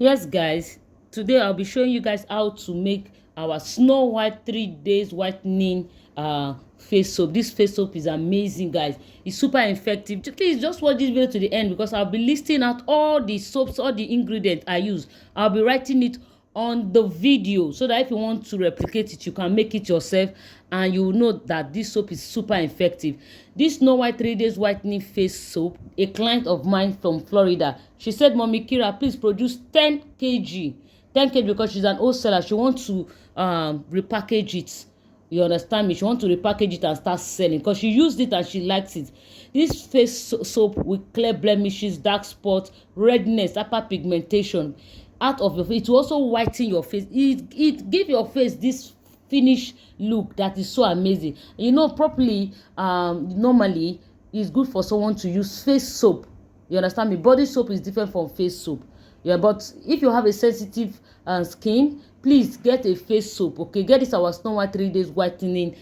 Yes guys, today I'll be showing you guys how to make our Snow White 3 days whitening face soap. This face soap is amazing guys. It's super effective. Please just watch this video to the end because I'll be listing out all the soaps, all the ingredients I use. I'll be writing it on the video so that if you want to replicate it, you can make it yourself and you will know that this soap is super effective. This Snow White 3 days whitening face soap, a client of mine from Florida, she said, Mommy Kira, please produce 10 kg 10 kg because she's an wholesaler. She wants to repackage it. You understand me? She wants to repackage it and start selling because she used it and she likes it. This face soap will clear blemishes, dark spots, redness, hyperpigmentation out of your face. It will also whiten your face. It give your face this finish look that is so amazing. You know, properly, normally it's good for someone to use face soap. You understand me? Body soap is different from face soap. Yeah, but if you have a sensitive skin, please get a face soap. Okay, get this our Snow White 3 days whitening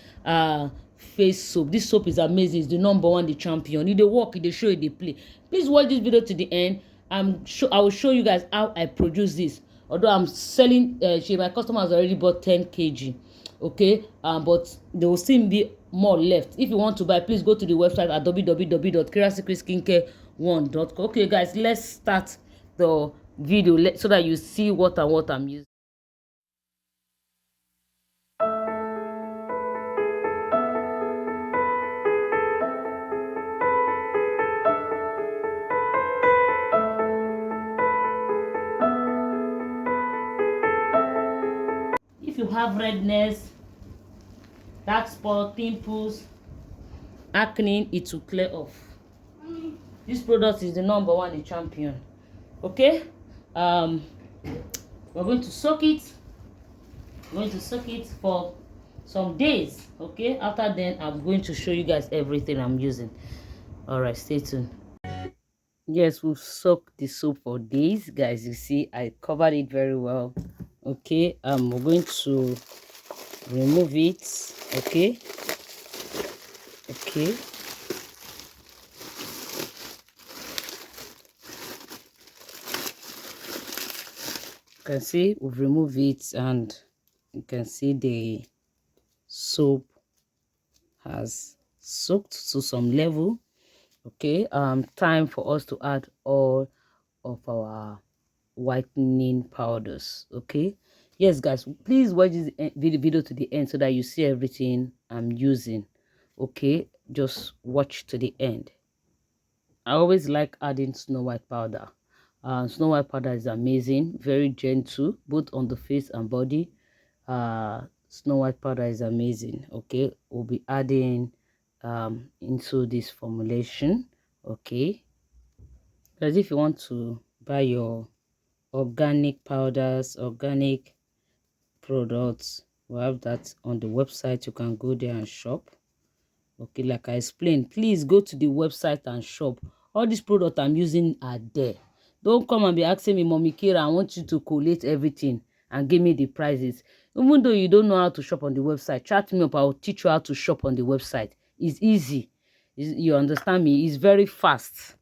face soap. This soap is amazing. It's the number one, the champion. They work, they show, they play. Please watch this video to the end. I will show you guys how I produce this. Although I'm selling, my customer has already bought 10 kg. Okay, but there will still be more left. If you want to buy, please go to the website at www.kirasecret Okay guys, let's start the video so that you see what I'm using. If you have redness, dark spot, pimples, acne, it will clear off. This product is the number one, the champion. Okay, we're going to soak it. We're going to soak it for some days. Okay, after then I'm going to show you guys everything I'm using. All right, stay tuned. Yes, we've soaked the soap for days, guys. You see I covered it very well. Okay, we're going to remove it. Okay, okay, you can see we've removed it and you can see the soap has soaked to some level. Okay, time for us to add all of our whitening powders. Okay, yes guys, please watch this video to the end so that you see everything I'm using. Okay, just watch to the end. I always like adding Snow White powder. Snow White powder is amazing, very gentle both on the face and body. Snow White powder is amazing. Okay, we'll be adding into this formulation. Okay, because if you want to buy your organic powders, organic products, we have that on the website. You can go there and shop. Okay, like I explained, please go to the website and shop. All these products I'm using are there. Don't come and be asking me, Mommy Kira, I want you to collate everything and give me the prices. Even though you don't know how to shop on the website, chat me up. I'll teach you how to shop on the website. It's easy. You understand me? It's very fast.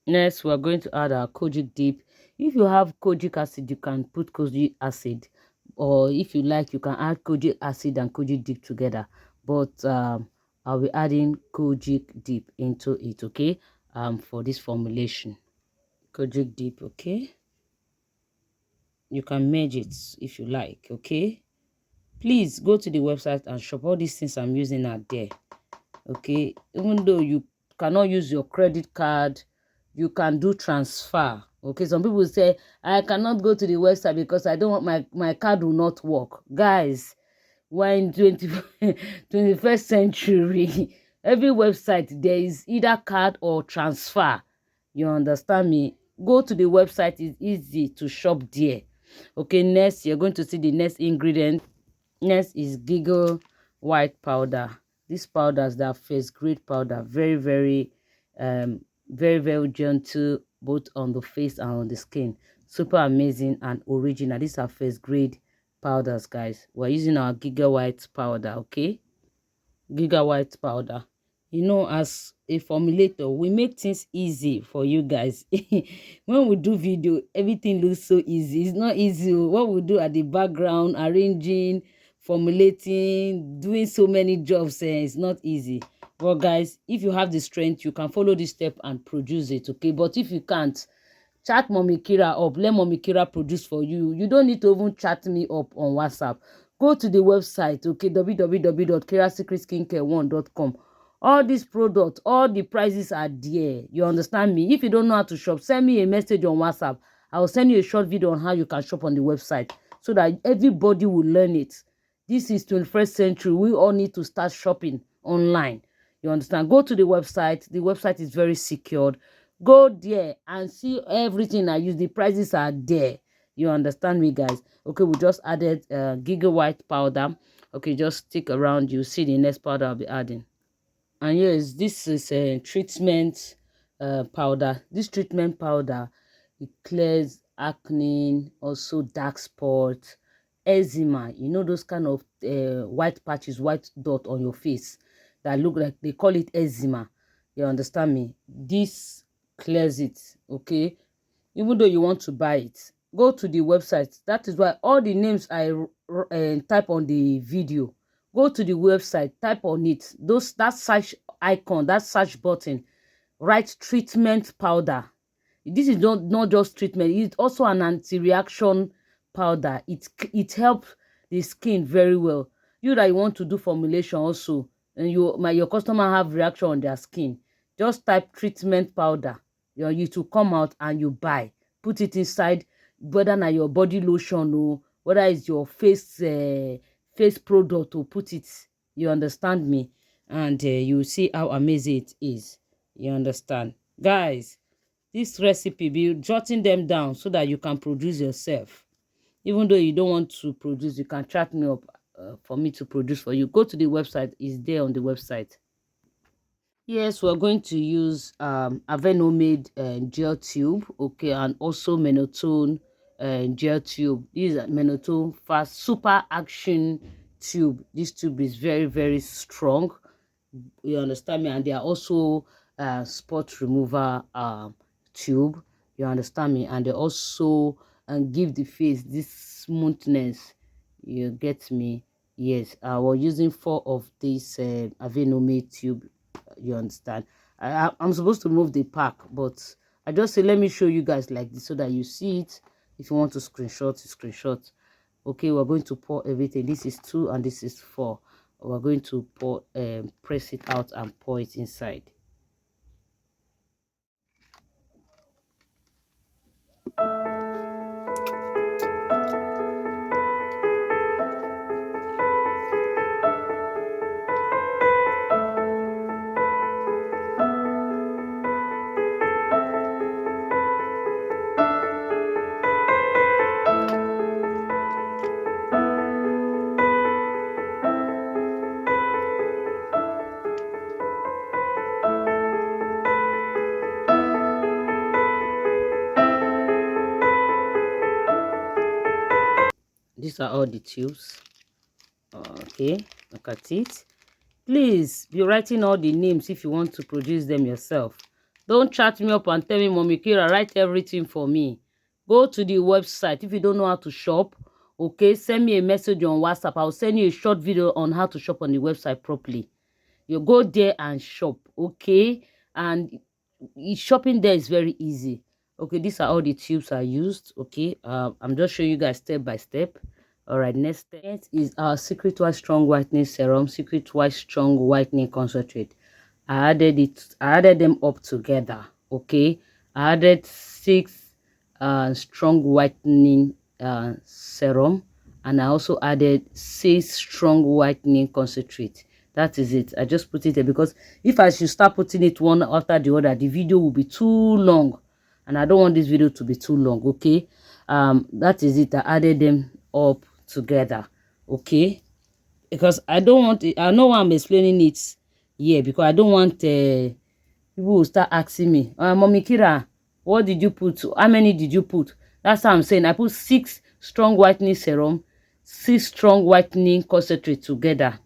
Next, we're going to add our kojic dip. If you have kojic acid, you can put kojic acid, or if you like, you can add kojic acid and kojic dip together. But I'll be adding kojic dip into it. Okay, for this formulation, kojic dip. Okay, you can merge it if you like. Okay, please go to the website and shop. All these things I'm using are there. Okay, even though you cannot use your credit card, you can do transfer. Okay, some people say I cannot go to the website because I don't want my card will not work. Guys, we're in 21st century. Every website there is either card or transfer. You understand me? Go to the website, it's easy to shop there. Okay, next you're going to see the next ingredient. Next is Giggle white powder. These powders, they are first grade powder, very very gentle both on the face and on the skin. Super amazing and original. These are first grade powders, guys. We're using our Giga white powder. Okay, Giga white powder. as a formulator, we make things easy for you guys. When we do video, everything looks so easy. It's not easy. What we do at the background, arranging, formulating, doing so many jobs, it's not easy. But guys, if you have the strength, you can follow this step and produce it, okay? But if you can't, chat Mommy Kira up. Let Mommy Kira produce for you. You don't need to even chat me up on WhatsApp. Go to the website, okay, www.kirasecretskincare1.com. All these products, all the prices are there. You understand me? If you don't know how to shop, send me a message on WhatsApp. I will send you a short video on how you can shop on the website so that everybody will learn it. This is 21st century. We all need to start shopping online. You understand? Go to the website. The website is very secured. Go there and see everything I use. The prices are there. You understand me, guys? Okay, we just added Giga White powder. Okay, just stick around. You see the next powder I'll be adding. And yes, this is a treatment powder. This treatment powder, it clears acne, also dark spots, eczema. You know those kind of white patches, white dot on your face that look like, they call it eczema. You understand me? This clears it, okay? Even though you want to buy it, go to the website. That is why all the names I type on the video, go to the website, type on it, that search icon, that search button, write treatment powder. This is not just treatment, it's also an anti-reaction powder. It helps the skin very well. You that you want to do formulation also, and your customer have reaction on their skin, just type treatment powder. You to come out and you buy, put it inside, whether na your body lotion or whether it's your face product, to put it. You understand me? And you see how amazing it is. You understand, guys? This recipe, be jotting them down so that you can produce yourself. Even though you don't want to produce, you can chat me up for me to produce for you. Go to the website, it's there on the website. Yes, we're going to use 𝐓𝐇 gel tube, okay, and also Menotone gel tube. This is a Menotone fast super action tube. This tube is very, very strong. You understand me? And they are also spot remover tube. You understand me? And they also give the face this smoothness. You get me? Yes, we're using 4 of this 𝐓𝐇 tube. You understand? I'm supposed to move the pack, but I just say let me show you guys like this so that you see it. If you want to screenshot. Okay, we're going to pour everything. This is 2 and this is 4. We're going to pour, press it out and pour it inside. These are all the tubes. Okay, look at it. Please be writing all the names if you want to produce them yourself. Don't chat me up and tell me, Mommy Kira, write everything for me. Go to the website. If you don't know how to shop, okay, send me a message on WhatsApp. I'll send you a short video on how to shop on the website properly. You go there and shop, okay? And shopping there is very easy. Okay, these are all the tubes I used. Okay, I'm just showing you guys step by step. All right, next step is our Secret White Strong Whitening Serum, Secret White Strong Whitening Concentrate. I added them up together. Okay, I added 6 strong whitening serum, and I also added 6 strong whitening concentrate. That is it. I just put it there because if I should start putting it one after the other, the video will be too long, and I don't want this video to be too long. Okay, that is it. I added them up together, okay, because I don't want it. I know why I'm explaining it here, because I don't want people will start asking me, Mommy Kira, what did you put? How many did you put? That's how I'm saying I put 6 strong whitening serum, 6 strong whitening concentrate together.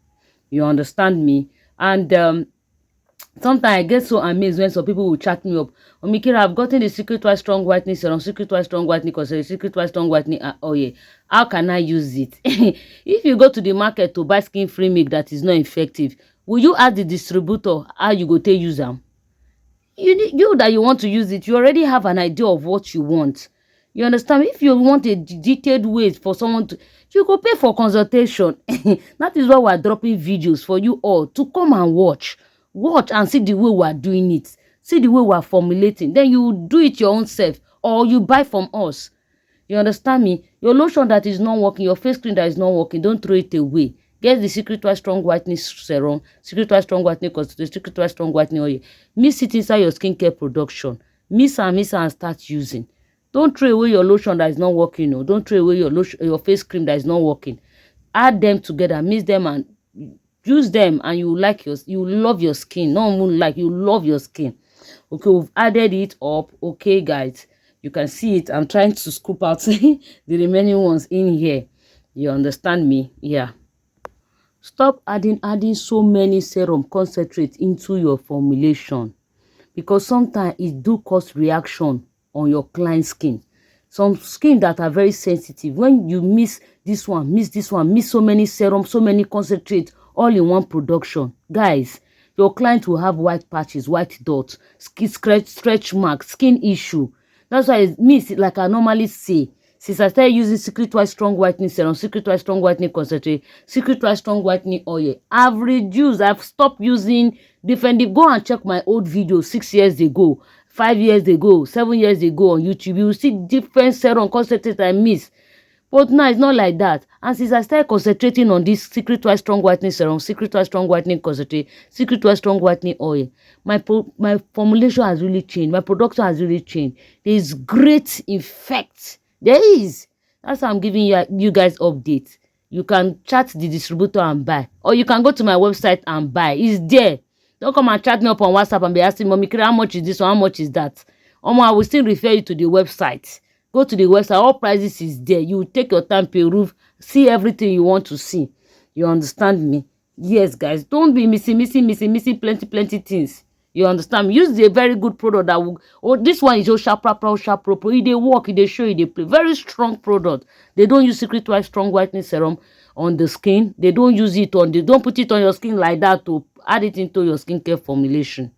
You understand me? And Sometimes I get so amazed when some people will chat me up. Omikira, I've gotten the Secret White Strong Whitening Serum, Secret White Strong Whitening Concentrate, Secret White Strong Whitening Oil. How can I use it? If you go to the market to buy skin free milk that is not effective, will you ask the distributor how you go take use them? You that you want to use it, you already have an idea of what you want. You understand? If you want a detailed way for someone to, you go pay for consultation. That is why we are dropping videos for you all to come and watch and see the way we are doing it, see the way we are formulating. Then you do it your own self, or you buy from us. You understand me? Your lotion that is not working, your face cream that is not working, don't throw it away. Get the Secret White Strong Whitening Serum, Secret White Strong Whitening Concentrate, Secret White Strong Whitening Oil. Mix it inside your skincare production. Mix and start using. Don't throw away your lotion that is not working. No. Don't throw away your lotion, your face cream that is not working. Add them together, mix them and use them, and you love your skin. No one like, you love your skin. Okay, we've added it up. Okay, guys, you can see it. I'm trying to scoop out the remaining ones in here. You understand me? Yeah. Stop adding so many serum concentrate into your formulation, because sometimes it do cause reaction on your client skin. Some skin that are very sensitive, when you miss this one, miss so many serum, so many concentrate all in one production, guys, your client will have white patches, white dots, skin stretch marks, skin issue. That's why like I normally say, since I started using Secret White Strong Whitening Serum, Secret White Strong Whitening Concentrate, Secret White Strong Whitening Oil, I've stopped using different. Go and check my old videos 6 years ago, 5 years ago, 7 years ago on YouTube. You will see different serum concentrate I miss. But now it's not like that. And since I started concentrating on this Secret White Strong Whitening Serum, Secret White Strong Whitening Concentrate, Secret White Strong Whitening Oil, my formulation has really changed. My production has really changed. There is great effect. There is. That's why I'm giving you guys updates. You can chat the distributor and buy. Or you can go to my website and buy. It's there. Don't come and chat me up on WhatsApp and be asking, Mommy, how much is this or how much is that? I will still refer you to the website. Go to the website. All prices is there. You take your time, peruse, see everything you want to see. You understand me? Yes, guys. Don't be missing plenty things. You understand me? Use the very good product that will. Oh, this one is Sharp Pro. It dey work. It dey show. It dey play. Very strong product. They don't use Secret White Strong Whitening Serum on the skin. They don't use it on. They don't put it on your skin like that to add it into your skincare formulation.